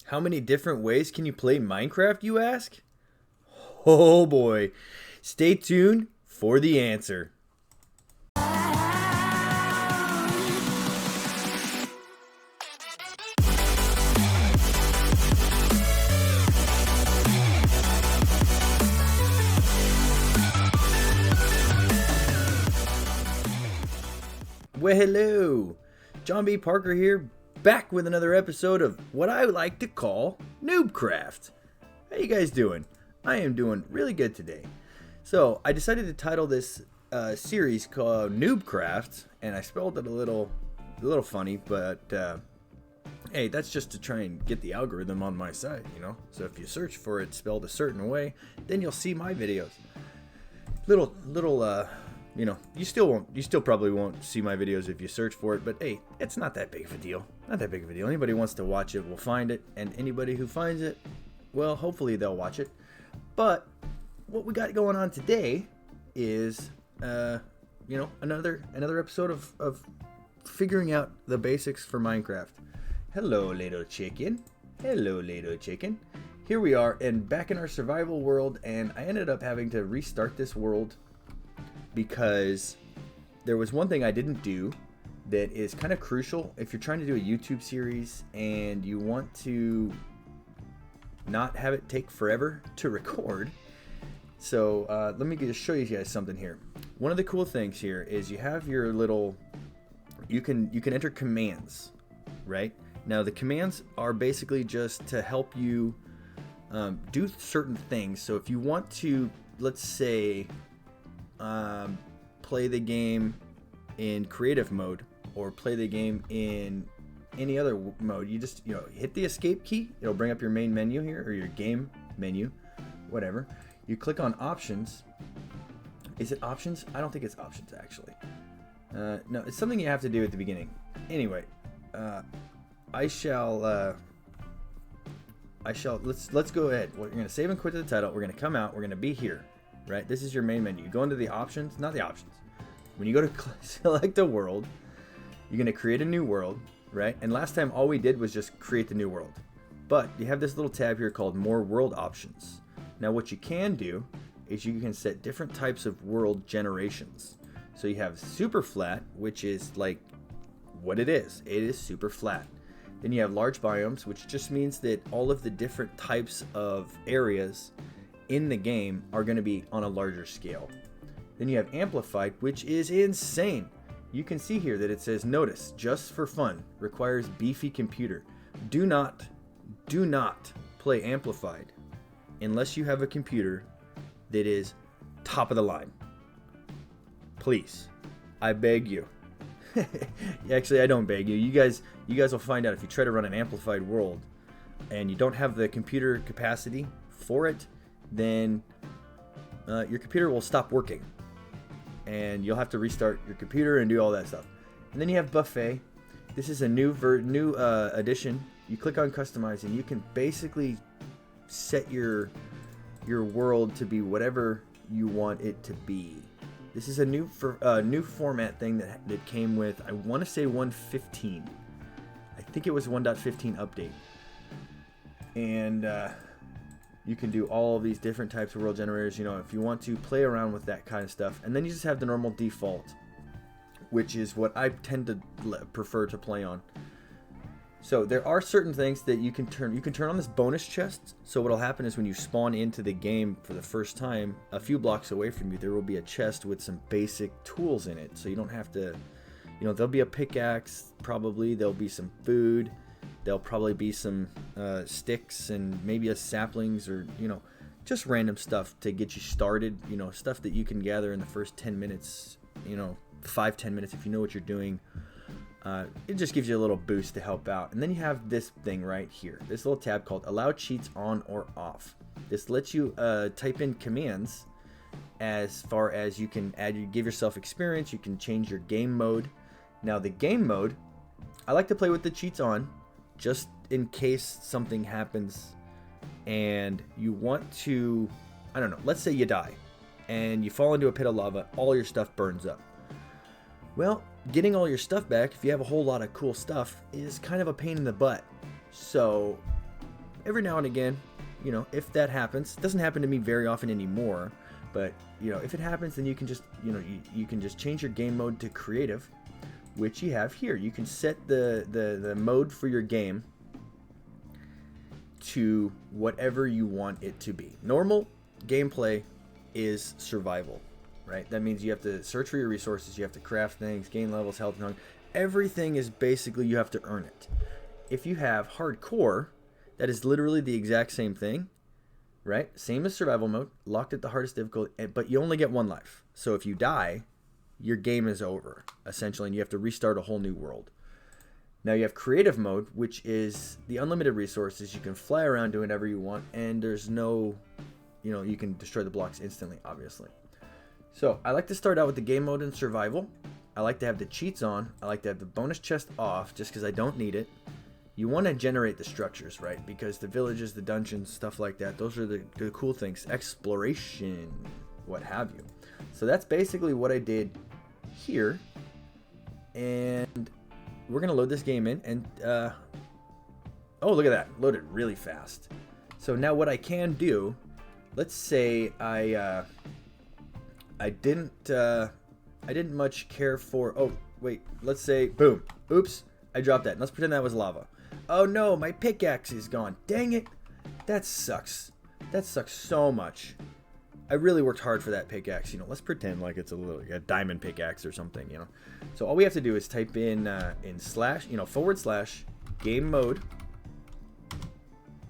How many different ways can you play Minecraft, you ask? Oh boy. Stay tuned for the answer. Well, hello. JohnBParker here, back with another episode of what I like to call NewbCraft. How you guys doing? I am doing really good today. So I decided to title this series called NewbCraft, and I spelled it a little funny, but hey, that's just to try and get the algorithm on my side, you know. So if you search for it spelled a certain way, then you'll see my videos. You know, you still probably won't see my videos if you search for it, but hey, it's not that big of a deal. Not that big of a deal. Anybody who wants to watch it will find it, and anybody who finds it, well, hopefully they'll watch it. But what we got going on today is, you know, another episode of figuring out the basics for Minecraft. Hello, little chicken. Hello, little chicken. Here we are, and back in our survival world, and I ended up having to restart this world because there was one thing I didn't do that is kind of crucial if you're trying to do a YouTube series and you want to not have it take forever to record. So let me just show you guys something here. One of the cool things here is you have your little, you can enter commands, right? Now the commands are basically just to help you do certain things. So if you want to, let's say, play the game in creative mode or play the game in any other mode, you just, you know, hit the escape key. It'll bring up your main menu here, or your game menu, whatever. You click on options. Is it options? I don't think it's options, actually. No, it's something you have to do at the beginning. Anyway, let's go ahead. We're going to save and quit to the title. We're going to come out. We're going to be here. Right, this is your main menu. You go into the options, not the options. When you go to select a world, you're going to create a new world, right? And last time all we did was just create the new world. But you have this little tab here called More World Options. Now what you can do is you can set different types of world generations. So you have super flat, which is like what it is. It is super flat. Then you have large biomes, which just means that all of the different types of areas in the game are going to be on a larger scale. Then you have amplified, which is insane. You can see here that it says, notice, just for fun, requires beefy computer. Do not play amplified unless you have a computer that is top of the line. Please, I beg you. Actually, I don't beg you. You guys will find out if you try to run an amplified world and you don't have the computer capacity for it, then your computer will stop working and you'll have to restart your computer and do all that stuff. And then you have buffet. This is a new addition. You click on customize and you can basically set your world to be whatever you want it to be. This is a new format thing that came with, I want to say 1.15. I think it was 1.15 update. And you can do all of these different types of world generators, you know, if you want to play around with that kind of stuff. And then you just have the normal default, which is what I tend to prefer to play on. So there are certain things that you can turn. You can turn on this bonus chest. So what'll happen is when you spawn into the game for the first time, a few blocks away from you, there will be a chest with some basic tools in it. So you don't have to, you know, there'll be a pickaxe, probably. There'll be some food. There'll probably be some sticks and maybe a saplings, or, you know, just random stuff to get you started. You know, stuff that you can gather in the first 10 minutes, you know, 5-10 minutes if you know what you're doing. It just gives you a little boost to help out. And then you have this thing right here, this little tab called Allow Cheats On or Off. This lets you type in commands as far as you can give yourself experience. You can change your game mode. Now the game mode, I like to play with the cheats on, just in case something happens and you want to, I don't know, let's say you die and you fall into a pit of lava, all your stuff burns up. Well, getting all your stuff back, if you have a whole lot of cool stuff, is kind of a pain in the butt. So every now and again, you know, if that happens, it doesn't happen to me very often anymore, but you know, if it happens, then you can just, you know, you can just change your game mode to creative, which you have here. You can set the mode for your game to whatever you want it to be. Normal gameplay is survival, right? That means you have to search for your resources, you have to craft things, gain levels, health, and hunger. Everything is basically, you have to earn it. If you have hardcore, that is literally the exact same thing, right? Same as survival mode, locked at the hardest difficulty, but you only get one life. So if you die, your game is over, essentially, and you have to restart a whole new world. Now you have creative mode, which is the unlimited resources. You can fly around doing whatever you want, and there's no, you know, you can destroy the blocks instantly, obviously. So I like to start out with the game mode and survival. I like to have the cheats on. I like to have the bonus chest off, just because I don't need it. You want to generate the structures, right? Because the villages, the dungeons, stuff like that, those are the cool things. Exploration, what have you. So that's basically what I did here. And we're going to load this game in. And, oh, look at that. Loaded really fast. So now what I can do, let's say I didn't much care for, oh, wait, let's say, boom, oops, I dropped that. Let's pretend that was lava. Oh no, my pickaxe is gone. Dang it. That sucks. That sucks so much. I really worked hard for that pickaxe. You know, let's pretend like it's a diamond pickaxe or something, you know. So all we have to do is type in slash, you know, / game mode.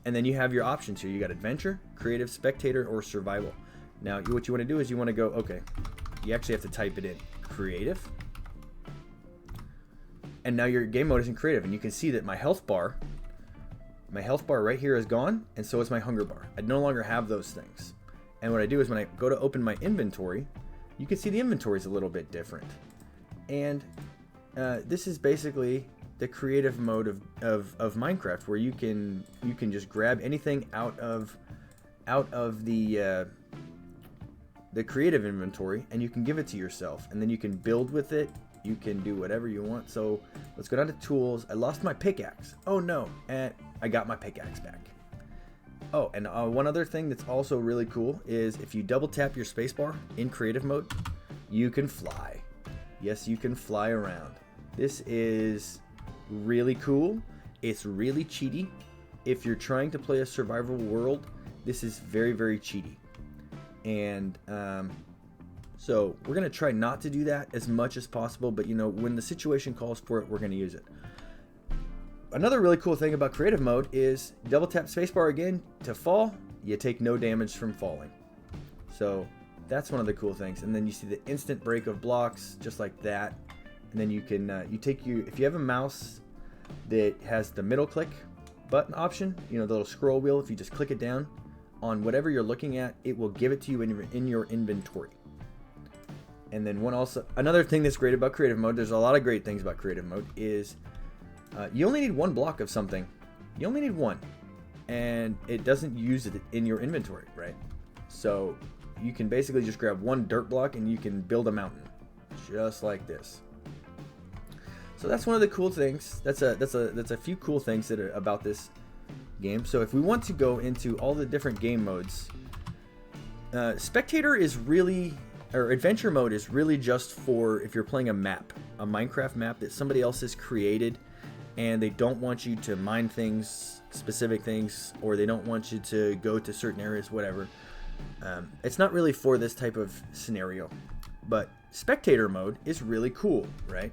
And then you have your options here. You got adventure, creative, spectator, or survival. Now, what you want to do is you want to go, okay, you actually have to type it in. Creative. And now your game mode is in creative, and you can see that my health bar right here is gone, and so is my hunger bar. I no longer have those things. And what I do is when I go to open my inventory, you can see the inventory is a little bit different. And this is basically the creative mode of Minecraft, where you can just grab anything out of the creative inventory, and you can give it to yourself, and then you can build with it. You can do whatever you want. So let's go down to tools. I lost my pickaxe. Oh no, and I got my pickaxe back. Oh, and one other thing that's also really cool is if you double tap your spacebar in creative mode, you can fly. Yes, you can fly around. This is really cool. It's really cheaty. If you're trying to play a survival world, this is very, very cheaty. And so we're going to try not to do that as much as possible, but you know, when the situation calls for it, we're going to use it. Another really cool thing about creative mode is double tap spacebar again to fall. You take no damage from falling. So that's one of the cool things. And then you see the instant break of blocks just like that. And then you can, if you have a mouse that has the middle click button option, you know, the little scroll wheel, if you just click it down on whatever you're looking at, it will give it to you in your inventory. And then another thing that's great about creative mode, there's a lot of great things about creative mode, is you only need one block of something. You only need one. And it doesn't use it in your inventory, right? So you can basically just grab one dirt block and you can build a mountain. Just like this. So that's one of the cool things. That's a few cool things that are about this game. So if we want to go into all the different game modes, Spectator is really... or adventure mode is really just for if you're playing a Minecraft map that somebody else has created, and they don't want you to mine things, specific things, or they don't want you to go to certain areas, whatever. It's not really for this type of scenario. But spectator mode is really cool, right?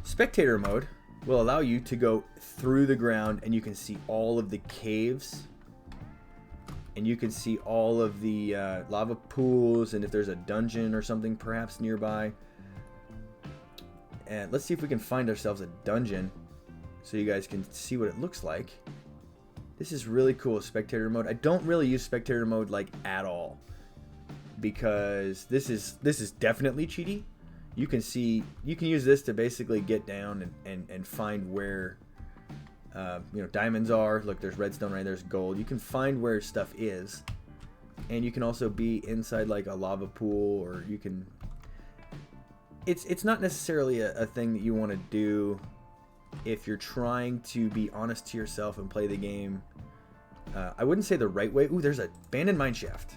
Spectator mode will allow you to go through the ground, and you can see all of the caves. And you can see all of the lava pools, and if there's a dungeon or something perhaps nearby. And let's see if we can find ourselves a dungeon so you guys can see what it looks like. This is really cool, spectator mode. I don't really use spectator mode like at all, because this is definitely cheaty. You can use this to basically get down and find where you know, diamonds are. Look, there's redstone right there's gold. You can find where stuff is, and you can also be inside like a lava pool, or you can, it's not necessarily a thing that you want to do if you're trying to be honest to yourself and play the game I wouldn't say the right way. Ooh, there's an abandoned mine shaft.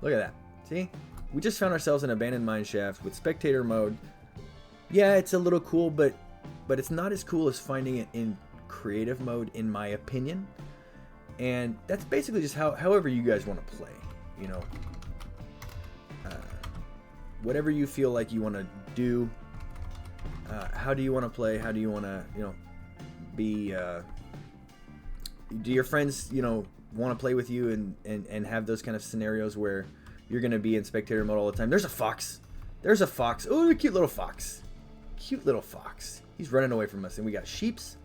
Look at that. See? We just found ourselves an abandoned mine shaft with spectator mode. Yeah, it's a little cool, but it's not as cool as finding it in creative mode, in my opinion. And that's basically just however you guys want to play. You know, whatever you feel like you want to do. How do you want to play? How do you want to, you know, be? Do your friends, you know, want to play with you and have those kind of scenarios where you're going to be in spectator mode all the time? There's a fox. There's a fox. Oh, a cute little fox. Cute little fox. He's running away from us. And we got sheeps.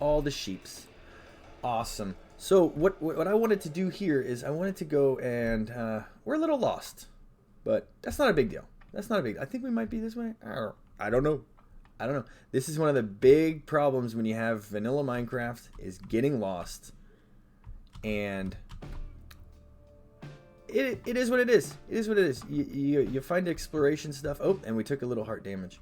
All the sheeps. Awesome. So what I wanted to do here is I wanted to go and we're a little lost. But that's not a big deal. That's not a big deal. I think we might be this way. I don't know. I don't know. This is one of the big problems when you have vanilla Minecraft is getting lost. And it is what it is. It is what it is. You find exploration stuff. Oh, and we took a little heart damage.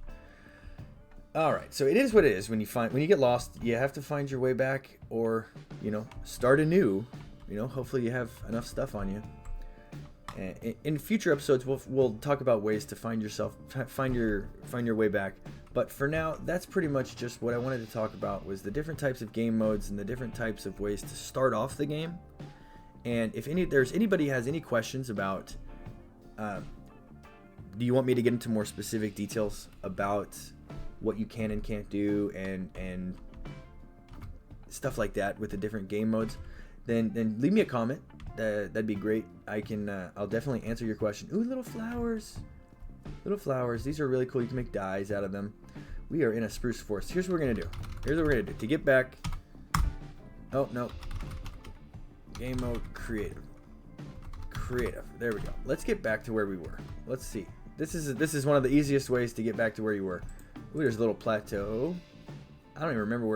All right, so it is what it is. When you get lost, you have to find your way back, or you know, start anew. You know, hopefully you have enough stuff on you. And in future episodes, we'll talk about ways to find your way back. But for now, that's pretty much just what I wanted to talk about, was the different types of game modes and the different types of ways to start off the game. And if anybody has any questions about, do you want me to get into more specific details about what you can and can't do and stuff like that with the different game modes, then leave me a comment. That'd be great. I'll definitely answer your question. Ooh, little flowers. Little flowers. These are really cool. You can make dyes out of them. We are in a spruce forest. Here's what we're gonna do. To get back. Oh no. Game mode creative. There we go. Let's get back to where we were. Let's see. This is one of the easiest ways to get back to where you were. Ooh, there's a little plateau. I don't even remember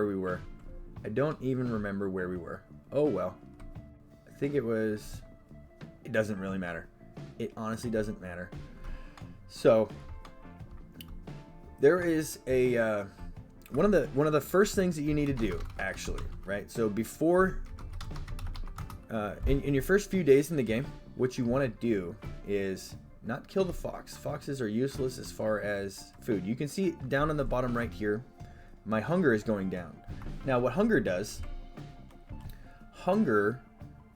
where we were. Oh well. I think it was. It doesn't really matter. It honestly doesn't matter. So there is a one of the first things that you need to do, actually, right? So before in your first few days in the game, what you want to do is not kill the fox. Foxes are useless as far as food. You can see down on the bottom right here, my hunger is going down. Now what hunger does, hunger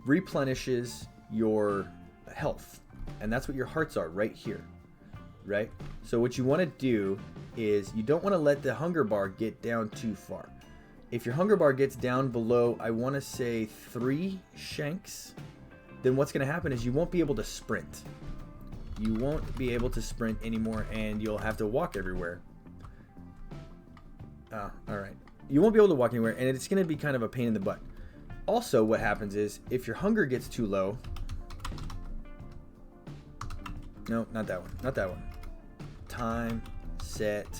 replenishes your health, and that's what your hearts are right here, right? So what you want to do is you don't want to let the hunger bar get down too far. If your hunger bar gets down below, I want to say 3 shanks, then what's going to happen is you won't be able to sprint. You won't be able to sprint anymore, and you'll have to walk everywhere. All right. You won't be able to walk anywhere, and it's going to be kind of a pain in the butt. Also, what happens is, if your hunger gets too low... No, not that one. Not that one. Time, set,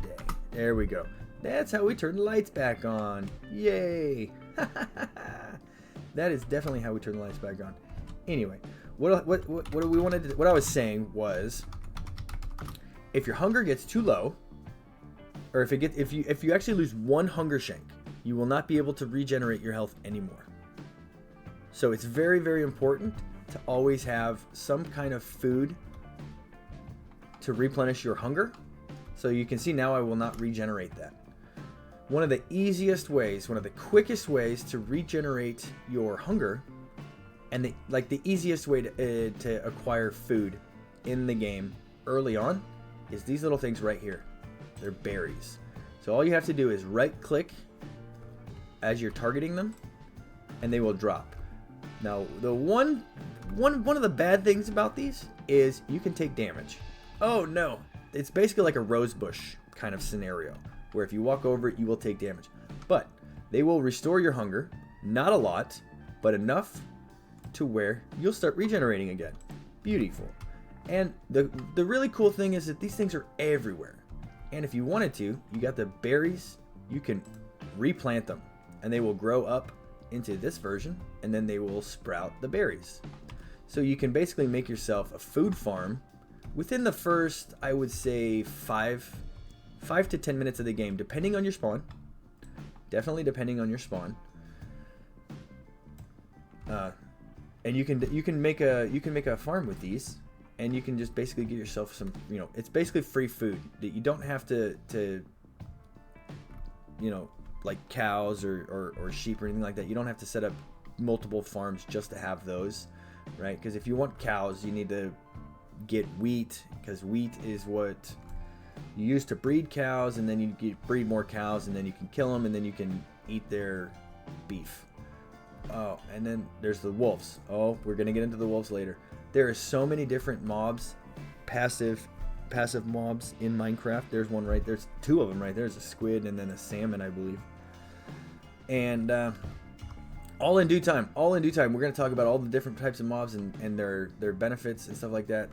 day. There we go. That's how we turn the lights back on. Yay! That is definitely how we turn the lights back on. Anyway, what we wanted to, what I was saying was, if your hunger gets too low, or if you actually lose 1 hunger shank, you will not be able to regenerate your health anymore. So it's very, very important to always have some kind of food to replenish your hunger. So you can see now I will not regenerate that. One of the easiest ways, one of the quickest ways to regenerate your hunger, and the easiest way to acquire food in the game early on, is these little things right here. They're berries. So all you have to do is right click as you're targeting them, and they will drop. Now the one of the bad things about these is you can take damage. Oh no, it's basically like a rose bush kind of scenario, where if you walk over it, you will take damage. But they will restore your hunger, not a lot, but enough to where you'll start regenerating again. Beautiful. And the really cool thing is that these things are everywhere. And if you wanted to, you got the berries, you can replant them, and they will grow up into this version, and then they will sprout the berries. So you can basically make yourself a food farm within the first, I would say, 5 to 10 minutes of the game, depending on your spawn. Definitely depending on your spawn. And you can make a farm with these, and you can just basically get yourself some, you know, it's basically free food that you don't have to you know, like cows or sheep or anything like that. You don't have to set up multiple farms just to have those, right? Because if you want cows, you need to get wheat, because wheat is what you use to breed cows, and then you breed more cows, and then you can kill them, and then you can eat their beef. Oh, and then there's the wolves. Oh, we're gonna get into the wolves later. There are so many different mobs, passive mobs in Minecraft. There's one right there's two of them right there. There's a squid and then a salmon, I believe. And all in due time, we're gonna talk about all the different types of mobs and their benefits and stuff like that.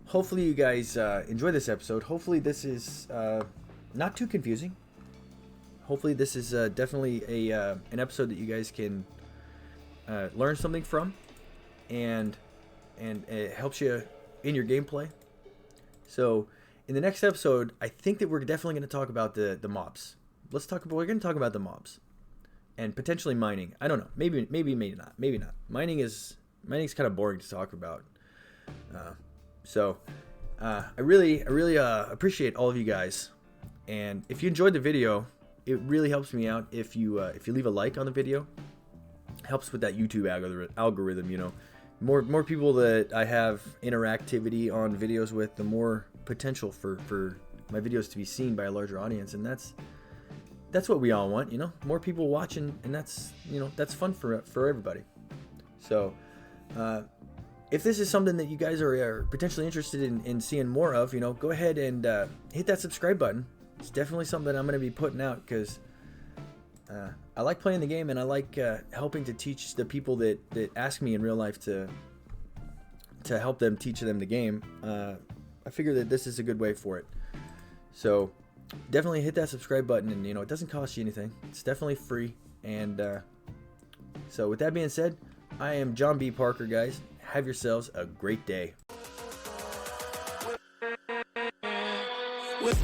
Hopefully you guys enjoy this episode. Hopefully this is not too confusing. Hopefully this is definitely an episode that you guys can learn something from, and it helps you in your gameplay. So in the next episode, I think that we're definitely going to talk about the mobs. We're going to talk about the mobs and potentially mining. I don't know. Maybe not. Mining is kind of boring to talk about. So I really appreciate all of you guys. And if you enjoyed the video, it really helps me out if you leave a like on the video. Helps with that YouTube algorithm, you know. More people that I have interactivity on videos with, the more potential for my videos to be seen by a larger audience, and that's what we all want, you know. More people watching, and that's, you know, that's fun for everybody. So if this is something that you guys are potentially interested in seeing more of, you know, go ahead and hit that subscribe button. It's definitely something I'm going to be putting out, because I like playing the game, and I like helping to teach the people that ask me in real life to help them, teach them the game. I figure that this is a good way for it. So definitely hit that subscribe button, and, you know, it doesn't cost you anything. It's definitely free. And so with that being said, I am JohnBParker, guys. Have yourselves a great day. With